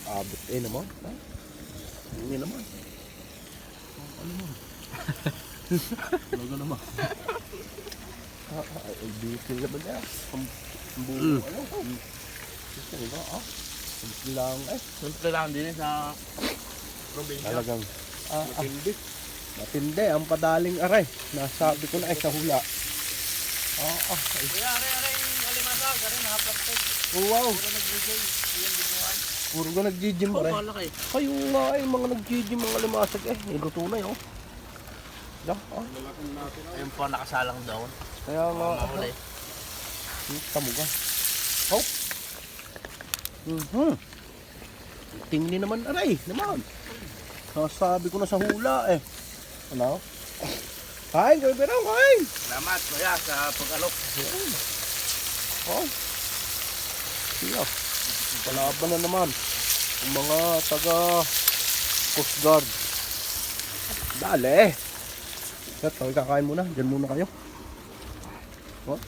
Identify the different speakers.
Speaker 1: Abot naman. Ha? Hindi naman. Ano mo? Talaga naman. Ay, bitin naman niya. Ang buo. Ano? Gusto nyo ba? Simple lang eh.
Speaker 2: Simple lang din sa probinsya.
Speaker 1: Talagang. Matindi. Matindi. Ang padaling aray. Nasabi ko na sa hula.
Speaker 2: Kuya, aray, alimasag. Aray, nakapagpag.
Speaker 1: Oh, wow.
Speaker 2: Puro nag-DJ. Ayan, binuhan.
Speaker 1: Puro ka nag-gym
Speaker 2: Oh,
Speaker 1: aray.
Speaker 2: malaki.
Speaker 1: Kayo nga eh. Mga nag-gym, mga limasag eh. Niluto na yun.
Speaker 2: Ayun po, nakasalang doon.
Speaker 1: Kaya nga.
Speaker 2: Mahuli.
Speaker 1: Tamo ka. Oh. Tingin naman aray. Naman. Sabi ko na sa hula eh. Ano? Kain, gawin pero kain.
Speaker 2: Salamat, kuya, sa pag-alok.
Speaker 1: Oh. Siya. Palaban na naman. Ang mga taga Coast Guard. Dale. Ito, kakain muna. Diyan muna kayo. Oh.